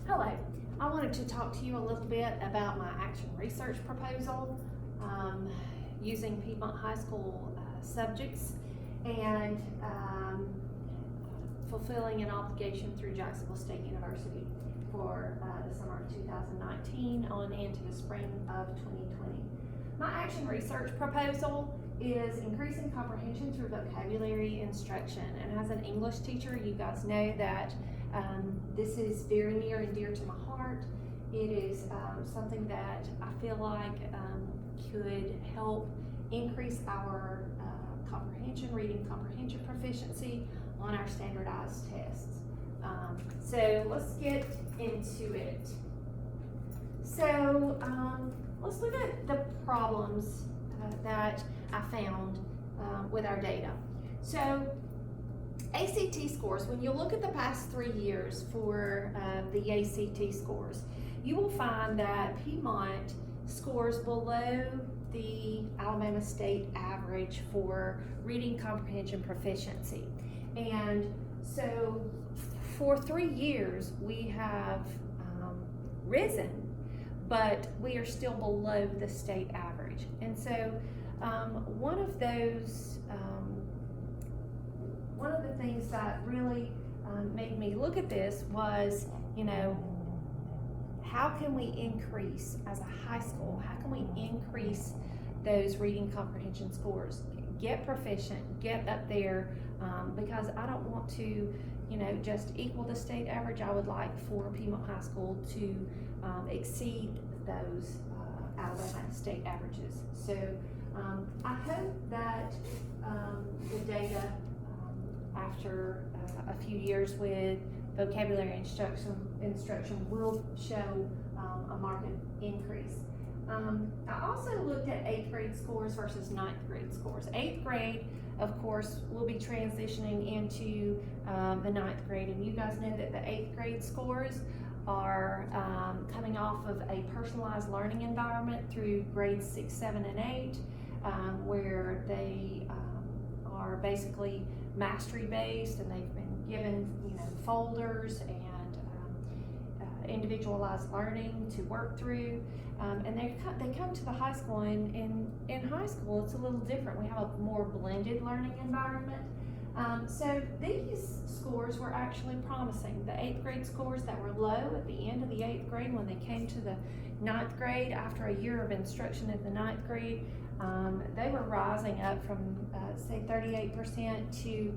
Hello, I wanted to talk to you a little bit about my action research proposal using Piedmont High School subjects and fulfilling an obligation through Jacksonville State University for the summer of 2019 on into the spring of 2020. My action research proposal is increasing comprehension through vocabulary instruction, and as an English teacher, you guys know that this is very near and dear to my heart. It is something that I feel like could help increase our reading comprehension proficiency on our standardized tests. So let's get into it. So let's look at the problems that I found with our data. So ACT scores, when you look at the past 3 years for the ACT scores, you will find that Piedmont scores below the Alabama State average for reading comprehension proficiency. And so for 3 years, we have risen, but we are still below the state average. And so one of the things that really made me look at this was, how can we increase as a high school? How can we increase those reading comprehension scores? Get proficient, get up there, because I don't want to, just equal the state average. I would like for Piedmont High School to exceed those Alabama state averages. So I hope that the data after a few years with vocabulary instruction will show a marked increase. I also looked at 8th grade scores versus 9th grade scores. 8th grade, of course, will be transitioning into the 9th grade, and you guys know that the 8th grade scores are coming off of a personalized learning environment through grades 6, 7, and 8, where they are basically mastery based, and they've been given folders and individualized learning to work through, and they come to the high school, and in high school it's a little different. We have a more blended learning environment. So these scores were actually promising. The 8th grade scores that were low at the end of the 8th grade, when they came to the 9th grade after a year of instruction at the 9th grade, they were rising up from say 38% to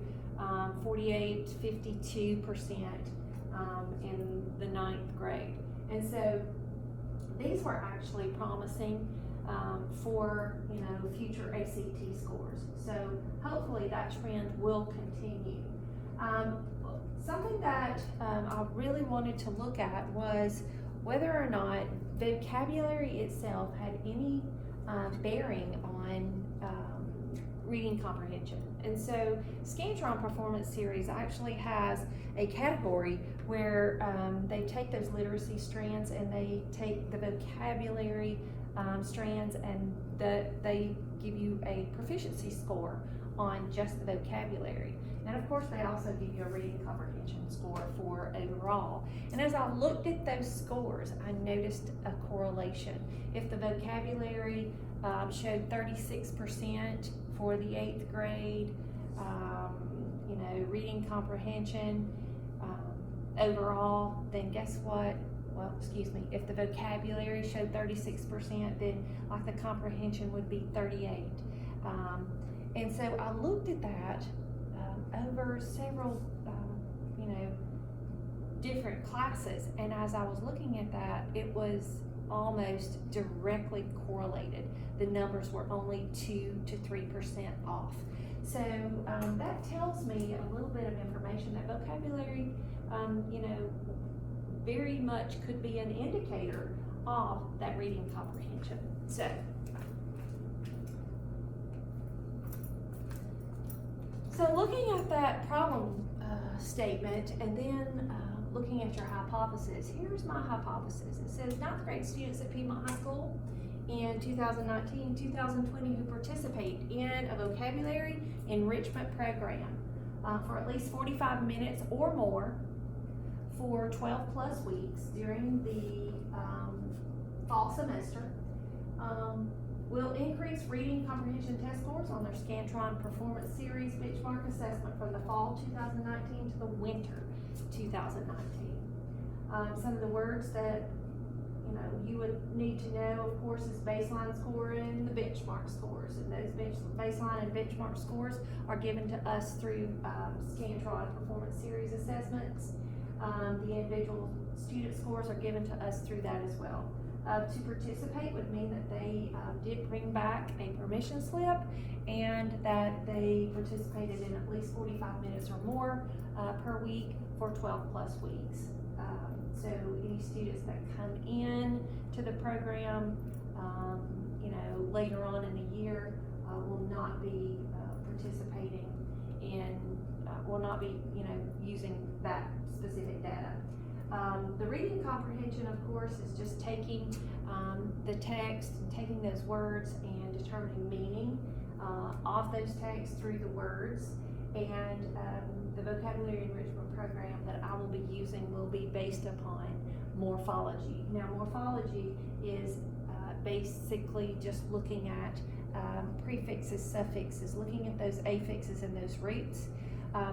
48, 52% in the 9th grade. And so these were actually promising for future ACT scores. So hopefully that trend will continue. Something that I really wanted to look at was whether or not vocabulary itself had any bearing on reading comprehension. And so Scantron Performance Series actually has a category where they take those literacy strands and they take the vocabulary strands, and they give you a proficiency score on just the vocabulary. And of course they also give you a reading comprehension score for overall. And as I looked at those scores, I noticed a correlation. If the vocabulary showed 36% for the 8th grade, reading comprehension overall, then guess what? Well, excuse me, if the vocabulary showed 36%, then like the comprehension would be 38. And so I looked at that over several, different classes, and as I was looking at that, it was almost directly correlated. The numbers were only 2 to 3% off. So that tells me a little bit of information that vocabulary, very much could be an indicator of that reading comprehension. So looking at that problem statement, and then looking at your hypothesis, here's my hypothesis. It says 9th grade students at Piedmont High School in 2019-2020 who participate in a vocabulary enrichment program for at least 45 minutes or more for 12 plus weeks during the fall semester. Will increase reading comprehension test scores on their Scantron Performance Series benchmark assessment from the fall 2019 to the winter 2019. Some of the words that you would need to know, of course, is baseline score and the benchmark scores. And those baseline and benchmark scores are given to us through Scantron Performance Series assessments. The individual student scores are given to us through that as well. To participate would mean that they did bring back a permission slip and that they participated in at least 45 minutes or more per week for 12 plus weeks. So any students that come in to the program, later on in the year will not be participating in, will not be, using that specific data. The reading comprehension, of course, is just taking the text and taking those words and determining meaning of those texts through the words. And the vocabulary enrichment program that I will be using will be based upon morphology. Now, morphology is basically just looking at prefixes, suffixes, looking at those affixes and those roots.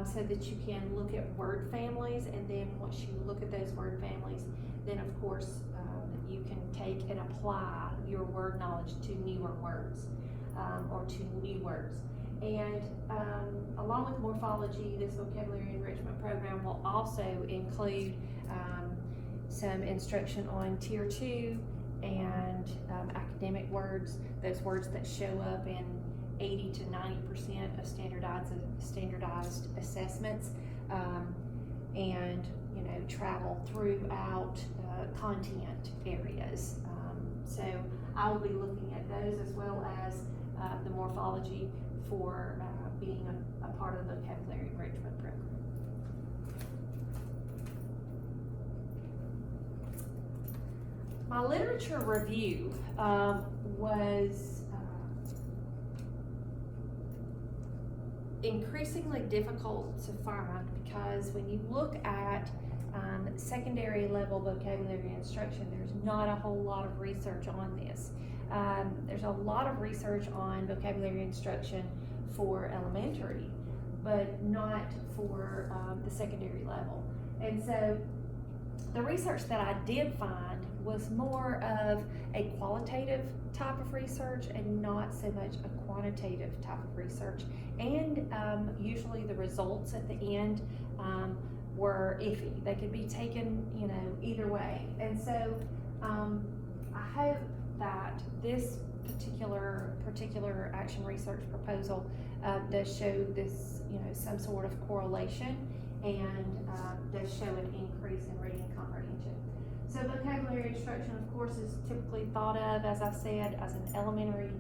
So that you can look at word families, and then once you look at those word families, then of course you can take and apply your word knowledge to newer words or to new words. And along with morphology, this vocabulary enrichment program will also include some instruction on Tier 2 and academic words, those words that show up in 80 to 90% of standardized assessments, and travel throughout content areas. So I will be looking at those as well as the morphology for being a part of the vocabulary enrichment program. My literature review was increasingly difficult to find, because when you look at secondary level vocabulary instruction, there's not a whole lot of research on this. There's a lot of research on vocabulary instruction for elementary, but not for the secondary level. And so the research that I did find was more of a qualitative type of research and not so much a quantitative type of research. And usually the results at the end were iffy. They could be taken, either way. And so I hope that this particular action research proposal does show this, some sort of correlation, and does show an increase in reading comprehension. So vocabulary instruction, of course, is typically thought of, as I said, as an elementary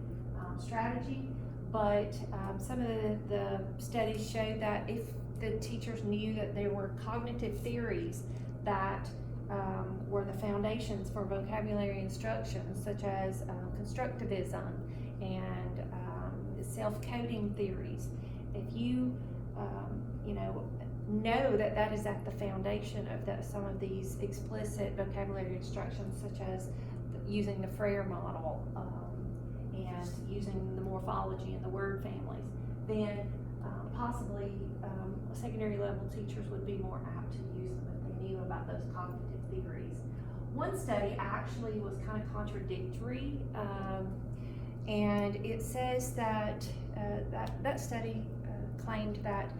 strategy, but some of the studies showed that if the teachers knew that there were cognitive theories that were the foundations for vocabulary instruction, such as constructivism and self-coding theories, if you know that that is at the foundation of some of these explicit vocabulary instructions, such as using the Freire model and using the morphology and the word families, then possibly secondary level teachers would be more apt to use them if they knew about those cognitive theories. One study actually was kind of contradictory, and it says that that study claimed that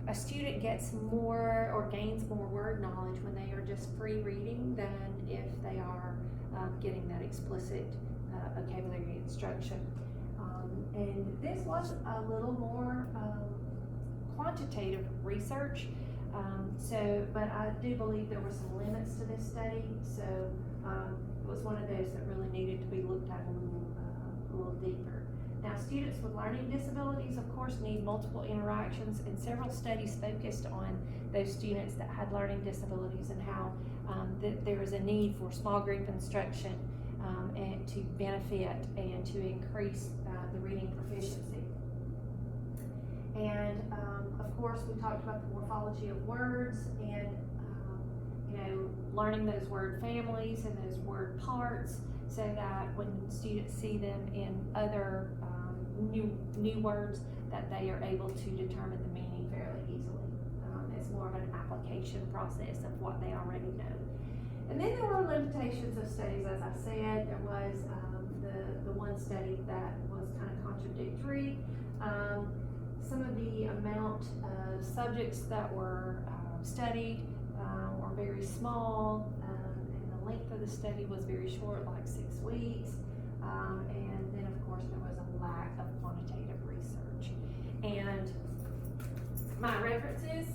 a student gets more or gains more word knowledge when they are just free reading than if they are getting that explicit vocabulary instruction. And this was a little more quantitative research, but I do believe there were some limits to this study, so it was one of those that really needed to be looked at a little deeper. Now, students with learning disabilities, of course, need multiple interactions, and several studies focused on those students that had learning disabilities and how there is a need for small group instruction and to benefit and to increase the reading proficiency. And of course, we talked about the morphology of words, and learning those word families and those word parts, so that when students see them in other new words, that they are able to determine the meaning fairly easily. It's more of an application process of what they already know. And then there were limitations of studies, as I said. There was the one study that was kind of contradictory. Some of the amount of subjects that were studied were very small, and the length of the study was very short, like 6 weeks. And then, of course, there was a lack of quantitative research. And my references,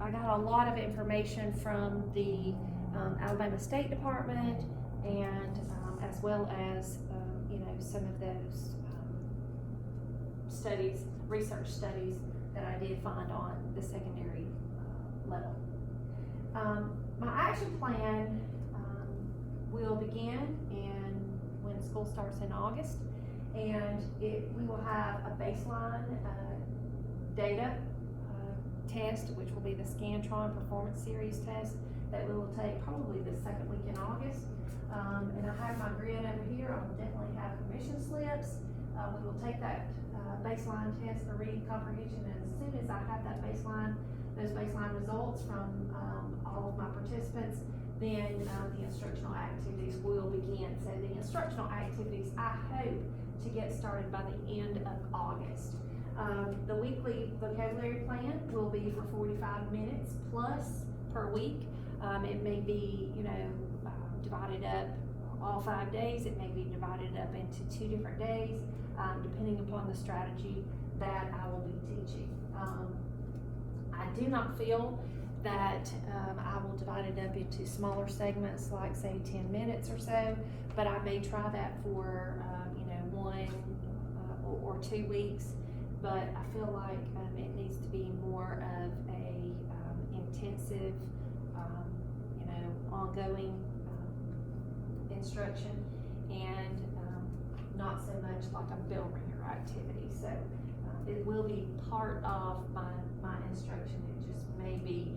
I got a lot of information from the Alabama State Department, and as well as some of those research studies that I did find on the secondary level. My action plan will begin when school starts in August, and we will have a baseline data test, which will be the Scantron Performance Series test that we will take probably the second week in August. And I have my grid over here. I will definitely have permission slips. We will take that baseline test for reading comprehension, and as soon as I have those baseline results from all of my participants, then the instructional activities will begin. So the instructional activities, I hope to get started by the end of August. The weekly vocabulary plan will be for 45 minutes plus per week. It may be, divided up all 5 days. It may be divided up into 2 different days, depending upon the strategy that I will be teaching. I do not feel that I will divide it up into smaller segments, like say 10 minutes or so, but I may try that for 1 or 2 weeks. But I feel like it needs to be more of a intensive, ongoing instruction, and not so much like a bell ringer activity. So it will be part of my instruction. It just may be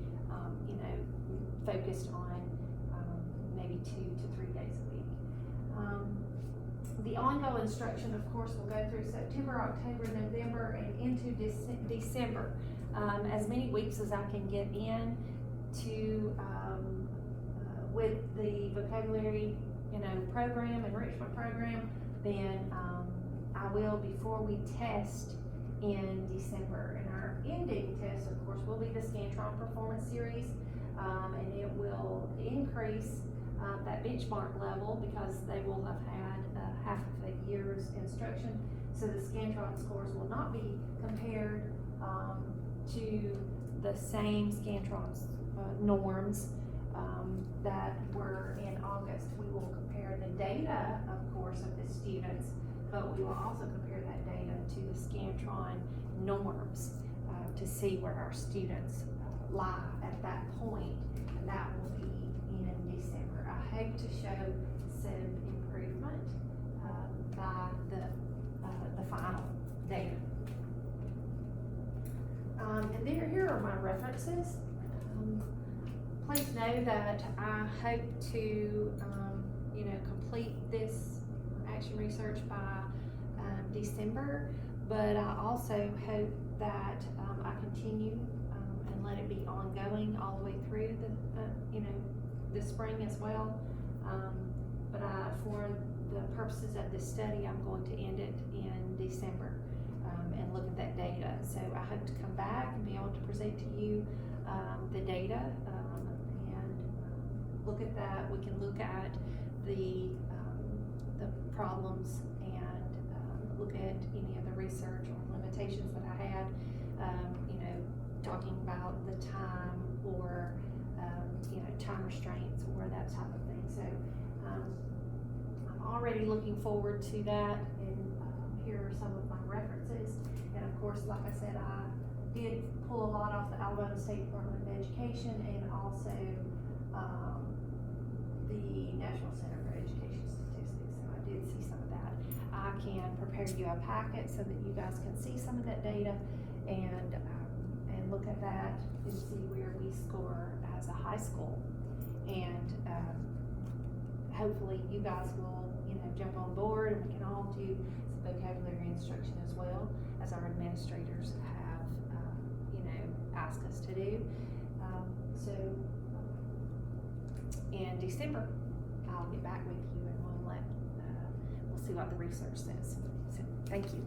focused on maybe 2 to 3 days a week. The ongoing instruction, of course, will go through September, October, November, and into December. As many weeks as I can get in to with the vocabulary, program, enrichment program, then I will, before we test in December. And our ending test, of course, will be the Scantron Performance Series, and it will increase that benchmark level because they will have had half of a year's instruction. So the Scantron scores will not be compared to the same Scantron norms that were in August. We will compare the data, of course, of the students, but we will also compare that data to the Scantron norms to see where our students lie at that point, and that will be in December. I hope to show some improvement by the final data. And here are my references. Please know that I hope to complete this action research by December, but I also hope that I continue and let it be ongoing all the way through the spring as well. But for the purposes of this study, I'm going to end it in December and look at that data. So I hope to come back and be able to present to you the data and look at that. We can look at the problems and look at any of the research or limitations that I had, talking about the time or time restraints or that type of thing. So I'm already looking forward to that, and here are some of my references. And of course, like I said, I did pull a lot off the Alabama State Department of Education and also the National Center for Education Statistics. So I did see some of that. I can prepare you a packet so that you guys can see some of that data and and look at that and see where we score as a high school. And hopefully you guys will, jump on board, and we can all do some vocabulary instruction as well, as our administrators have, asked us to do. So in December, I'll get back with you, and we'll see what the research says. So thank you.